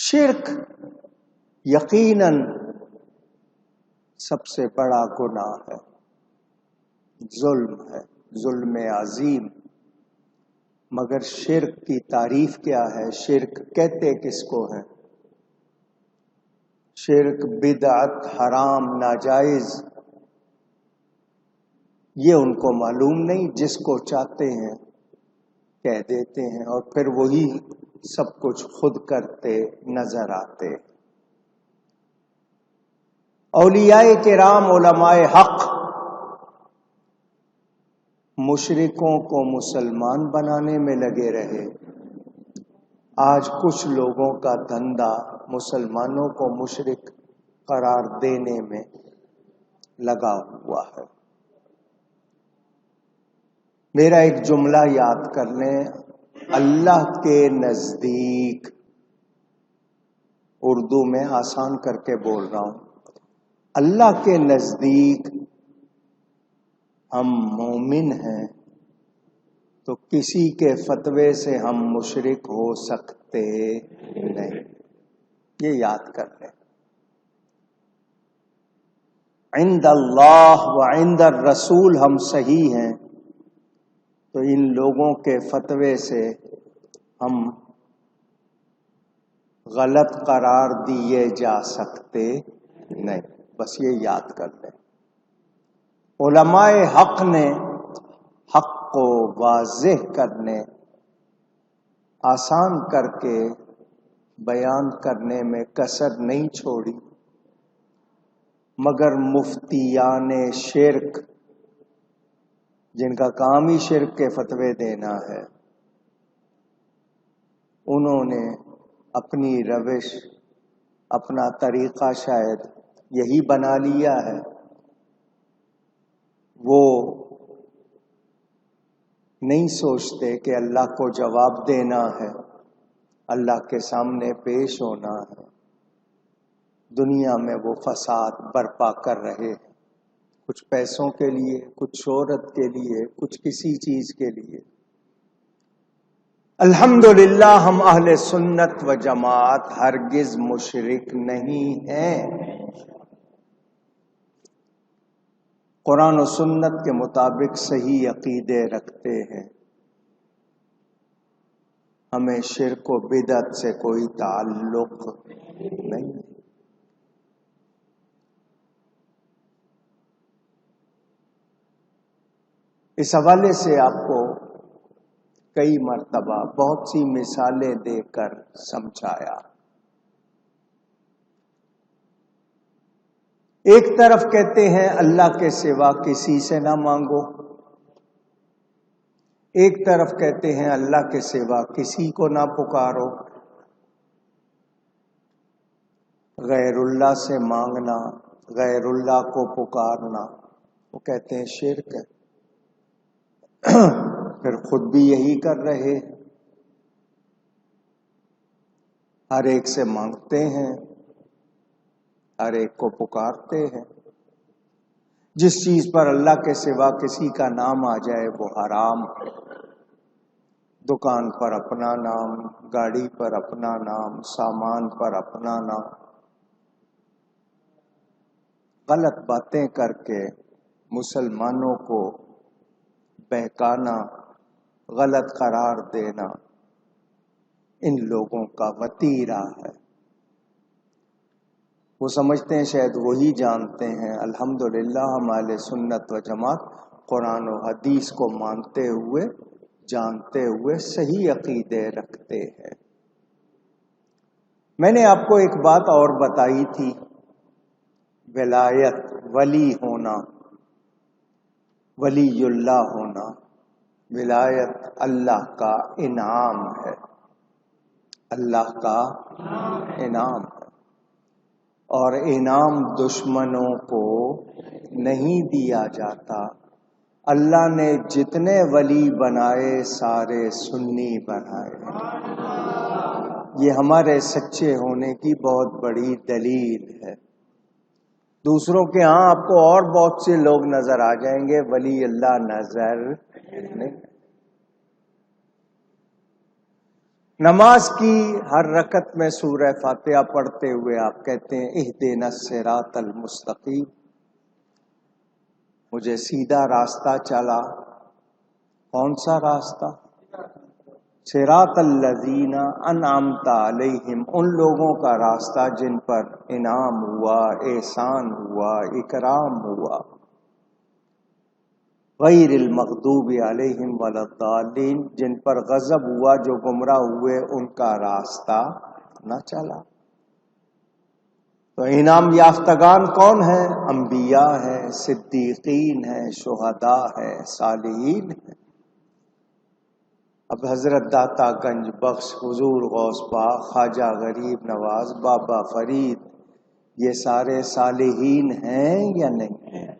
شرک یقیناً سب سے بڑا گناہ ہے، ظلم ہے، ظلم عظیم۔ مگر شرک کی تعریف کیا ہے؟ شرک کہتے کس کو ہے؟ شرک، بدعت، حرام، ناجائز، یہ ان کو معلوم نہیں، جس کو چاہتے ہیں کہہ دیتے ہیں، اور پھر وہی سب کچھ خود کرتے نظر آتے۔ اولیاء کرام، علماء حق، مشرکوں کو مسلمان بنانے میں لگے رہے۔ آج کچھ لوگوں کا دھندا مسلمانوں کو مشرک قرار دینے میں لگا ہوا ہے۔ میرا ایک جملہ یاد کر لیں، اللہ کے نزدیک، اردو میں آسان کر کے بول رہا ہوں، اللہ کے نزدیک ہم مومن ہیں تو کسی کے فتوے سے ہم مشرک ہو سکتے نہیں، یہ یاد کر لیں۔ عند اللہ و عند الرسول ہم صحیح ہیں تو ان لوگوں کے فتوے سے ہم غلط قرار دیے جا سکتے نہیں، بس یہ یاد کر لیں۔ علماء حق نے حق کو واضح کرنے، آسان کر کے بیان کرنے میں کسر نہیں چھوڑی، مگر مفتیان شرک، جن کا کام ہی شرک کے فتوے دینا ہے، انہوں نے اپنی روش، اپنا طریقہ شاید یہی بنا لیا ہے۔ وہ نہیں سوچتے کہ اللہ کو جواب دینا ہے، اللہ کے سامنے پیش ہونا ہے۔ دنیا میں وہ فساد برپا کر رہے ہیں، کچھ پیسوں کے لیے، کچھ شہرت کے لیے، کچھ کسی چیز کے لیے۔ الحمدللہ ہم اہل سنت و جماعت ہرگز مشرک نہیں ہیں، قرآن و سنت کے مطابق صحیح عقیدے رکھتے ہیں، ہمیں شرک و بدعت سے کوئی تعلق نہیں۔ اس حوالے سے آپ کو کئی مرتبہ بہت سی مثالیں دے کر سمجھایا۔ ایک طرف کہتے ہیں اللہ کے سوا کسی سے نہ مانگو، ایک طرف کہتے ہیں اللہ کے سوا کسی کو نہ پکارو۔ غیر اللہ سے مانگنا، غیر اللہ کو پکارنا، وہ کہتے ہیں شرک ہے۔ پھر خود بھی یہی کر رہے، ہر ایک سے مانگتے ہیں، ہر ایک کو پکارتے ہیں۔ جس چیز پر اللہ کے سوا کسی کا نام آ جائے وہ حرام ہے۔ دکان پر اپنا نام، گاڑی پر اپنا نام، سامان پر اپنا نام، غلط باتیں کر کے مسلمانوں کو بہکانا، غلط قرار دینا، ان لوگوں کا وتیرہ ہے۔ وہ سمجھتے ہیں شاید وہی جانتے ہیں۔ الحمدللہ ہم اہل سنت و جماعت قرآن و حدیث کو مانتے ہوئے، جانتے ہوئے صحیح عقیدے رکھتے ہیں۔ میں نے آپ کو ایک بات اور بتائی تھی، ولایت، ولی ہونا، ولی اللہ ہونا، ولایت اللہ کا انعام ہے، اللہ کا انعام ہے، اور انعام دشمنوں کو نہیں دیا جاتا۔ اللہ نے جتنے ولی بنائے سارے سنی بنائے، یہ ہمارے سچے ہونے کی بہت بڑی دلیل ہے۔ دوسروں کے ہاں آپ کو اور بہت سے لوگ نظر آ جائیں گے، ولی اللہ نظر نہیں۔ نماز کی ہر رکعت میں سورہ فاتحہ پڑھتے ہوئے آپ کہتے ہیں اہدنا الصراط المستقیم، مجھے سیدھا راستہ چلا۔ کون سا راستہ؟ صراط الذین انعمت علیہم، ان لوگوں کا راستہ جن پر انعام ہوا، احسان ہوا، اکرام ہوا۔ غیر المغضوب علیہم ولا الضالین، جن پر غضب ہوا، جو گمراہ ہوئے، ان کا راستہ نہ چلا۔ تو انعام یافتگان کون ہیں؟ انبیاء ہیں، صدیقین ہیں، شہداء ہیں، صالحین ہیں۔ اب حضرت داتا گنج بخش، حضور غوث پاک، خواجہ غریب نواز، بابا فرید، یہ سارے صالحین ہیں یا نہیں ہیں؟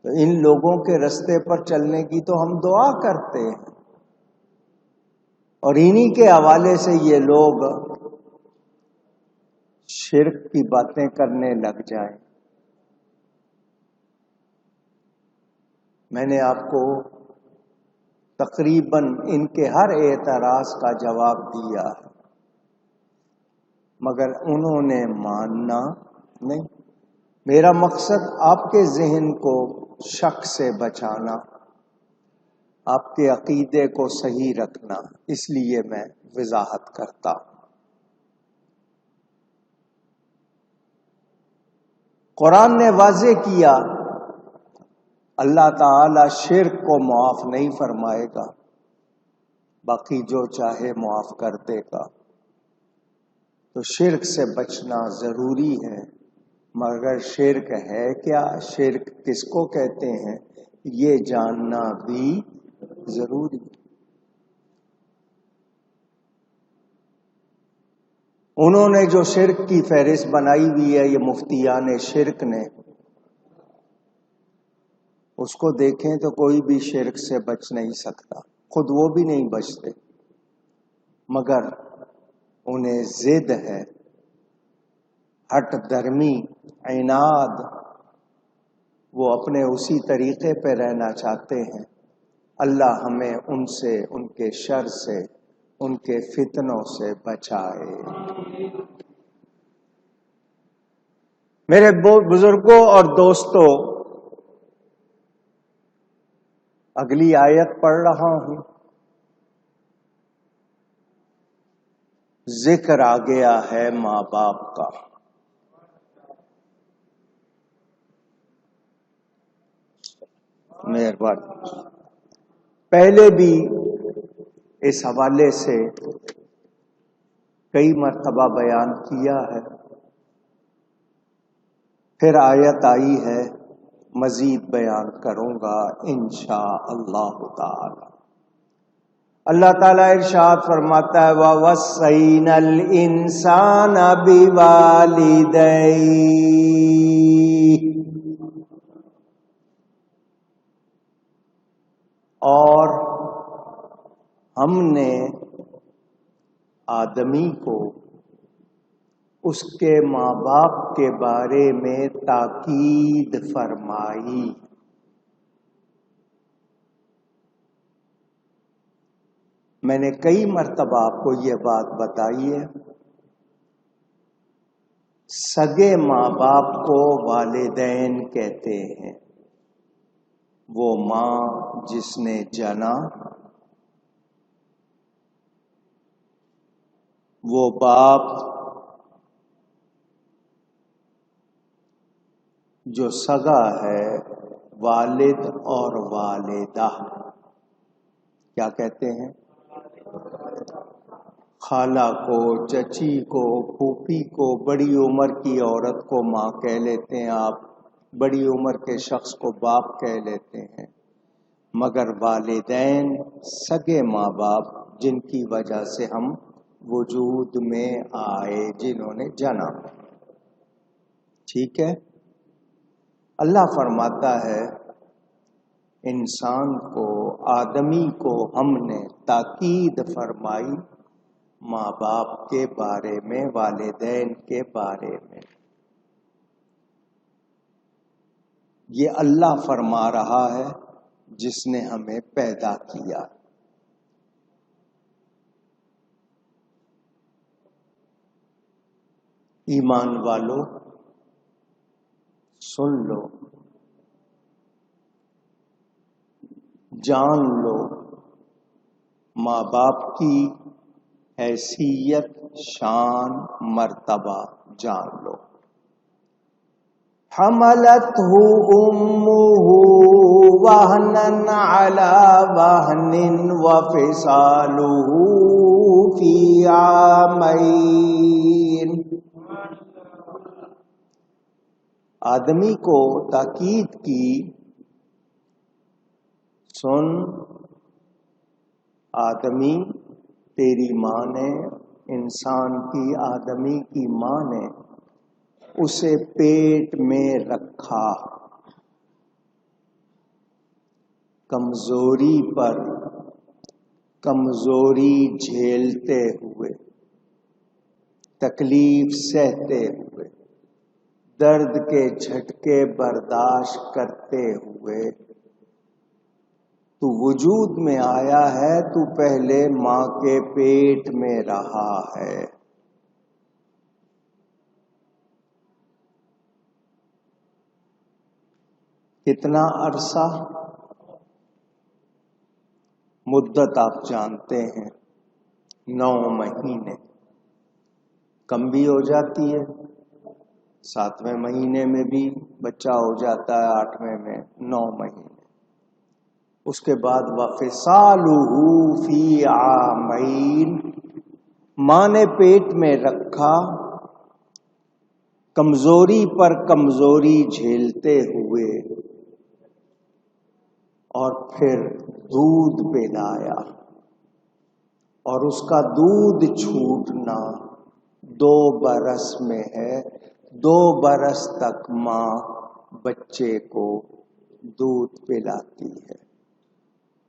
تو ان لوگوں کے رستے پر چلنے کی تو ہم دعا کرتے ہیں، اور انہی کے حوالے سے یہ لوگ شرک کی باتیں کرنے لگ جائیں۔ میں نے آپ کو تقریباً ان کے ہر اعتراض کا جواب دیا ہے، مگر انہوں نے ماننا نہیں۔ میرا مقصد آپ کے ذہن کو شک سے بچانا، آپ کے عقیدے کو صحیح رکھنا، اس لیے میں وضاحت کرتا ہوں۔ قرآن نے واضح کیا اللہ تعالی شرک کو معاف نہیں فرمائے گا، باقی جو چاہے معاف کر دے گا۔ تو شرک سے بچنا ضروری ہے، مگر شرک ہے کیا، شرک کس کو کہتے ہیں، یہ جاننا بھی ضروری ہے۔ انہوں نے جو شرک کی فہرست بنائی ہوئی ہے، یہ مفتیان شرک نے، اس کو دیکھیں تو کوئی بھی شرک سے بچ نہیں سکتا، خود وہ بھی نہیں بچتے، مگر انہیں ضد ہے، ہٹ درمی، عناد، وہ اپنے اسی طریقے پہ رہنا چاہتے ہیں۔ اللہ ہمیں ان سے، ان کے شر سے، ان کے فتنوں سے بچائے۔ میرے بزرگوں اور دوستوں، اگلی آیت پڑھ رہا ہوں۔ ذکر آ گیا ہے ماں باپ کا۔ مہربانی، پہلے بھی اس حوالے سے کئی مرتبہ بیان کیا ہے، پھر آیت آئی ہے، مزید بیان کروں گا انشاءاللہ تعالی۔ اللہ تعالیٰ ارشاد فرماتا ہے وَوَصَّيْنَا الْإِنسَانَ بِوَالِدَيْهِ، اور ہم نے آدمی کو اس کے ماں باپ کے بارے میں تاکید فرمائی۔ میں نے کئی مرتبہ آپ کو یہ بات بتائی ہے، سگے ماں باپ کو والدین کہتے ہیں، وہ ماں جس نے جنا، وہ باپ جو سگا ہے، والد اور والدہ کیا کہتے ہیں، خالہ کو، چچی کو، پھوپھی کو، بڑی عمر کی عورت کو ماں کہہ لیتے ہیں آپ، بڑی عمر کے شخص کو باپ کہہ لیتے ہیں، مگر والدین سگے ماں باپ جن کی وجہ سے ہم وجود میں آئے، جنہوں نے جنا۔ ٹھیک ہے؟ اللہ فرماتا ہے انسان کو، آدمی کو ہم نے تاکید فرمائی ماں باپ کے بارے میں، والدین کے بارے میں۔ یہ اللہ فرما رہا ہے جس نے ہمیں پیدا کیا۔ ایمان والو سن لو، جان لو، ماں باپ کی حیثیت، شان، مرتبہ جان لو۔ حملته امه وهنا على وهن وفصاله في عامين۔ آدمی کو تاکید کی، سن آدمی، تیری ماں نے، انسان کی، آدمی کی ماں نے اسے پیٹ میں رکھا کمزوری پر کمزوری جھیلتے ہوئے، تکلیف سہتے ہوئے، درد کے جھٹکے برداشت کرتے ہوئے۔ تو وجود میں آیا ہے، تو پہلے ماں کے پیٹ میں رہا ہے۔ کتنا عرصہ؟ مدت آپ جانتے ہیں، 9 مہینے۔ کم بھی ہو جاتی ہے، 7ویں مہینے میں بھی بچہ ہو جاتا ہے، 8ویں میں، 9 مہینے۔ اس کے بعد وَفِصَالُهُ فِي عَامَيْنِ، ماں نے پیٹ میں رکھا کمزوری پر کمزوری جھیلتے ہوئے، اور پھر دودھ پلایا، اور اس کا دودھ چھوٹنا 2 برس میں ہے۔ 2 برس تک ماں بچے کو دودھ پلاتی ہے۔